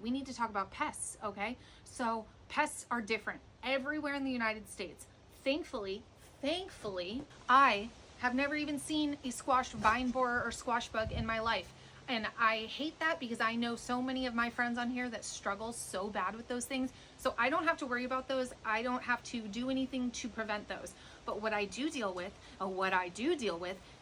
we need to talk about pests, okay? So pests are different everywhere in the United States. Thankfully, I have never even seen a squash vine borer or squash bug in my life. And I hate that because I know so many of my friends on here that struggle so bad with those things. So I don't have to worry about those. I don't have to do anything to prevent those. But what I do deal with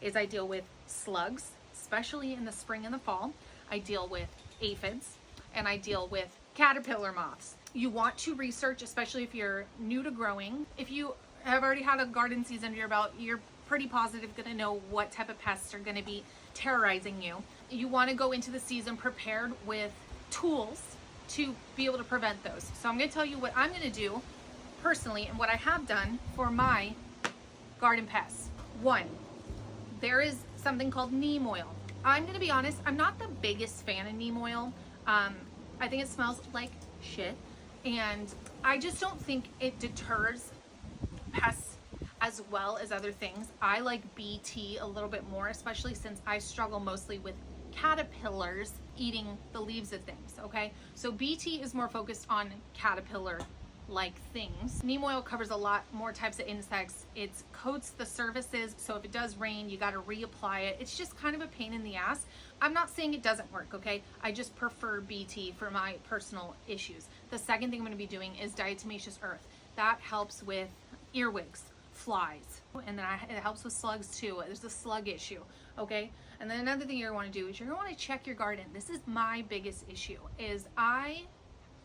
is I deal with slugs, especially in the spring and the fall. I deal with aphids, and I deal with caterpillar moths. You want to research, especially if you're new to growing. If you have already had a garden season under your belt, you're pretty positive going to know what type of pests are going to be terrorizing you. You want to go into the season prepared with tools to be able to prevent those. So I'm going to tell you what I'm going to do personally and what I have done for my garden pests. One, there is something called neem oil. I'm going to be honest, I'm not the biggest fan of neem oil. I think it smells like shit, and I just don't think it deters pests as well as other things. I like BT a little bit more, especially since I struggle mostly with caterpillars eating the leaves of things, okay? So BT is more focused on caterpillar like things. Neem oil covers a lot more types of insects. It coats the surfaces, so if it does rain, you got to reapply it. It's just kind of a pain in the ass. I'm not saying it doesn't work, okay? I just prefer BT for my personal issues. The second thing I'm going to be doing is diatomaceous earth. That helps with earwigs, flies, and then it helps with slugs too. There's the slug issue, okay? And then another thing you're going to want to do is you're going to want to check your garden. This is my biggest issue, is I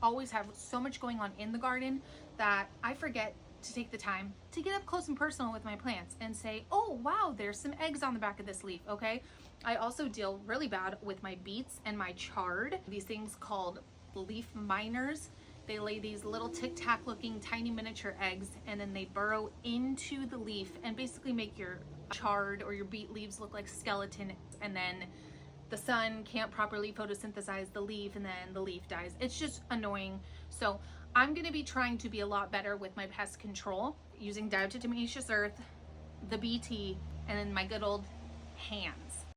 always have so much going on in the garden that I forget to take the time to get up close and personal with my plants and say, oh wow, there's some eggs on the back of this leaf, okay? I also deal really bad with my beets and my chard. These things called leaf miners. They lay these little tic-tac looking tiny miniature eggs, and then they burrow into the leaf and basically make your chard or your beet leaves look like skeletons, and then the sun can't properly photosynthesize the leaf, and then the leaf dies. It's just annoying. So I'm going to be trying to be a lot better with my pest control using diatomaceous earth, the BT, and then my good old hand.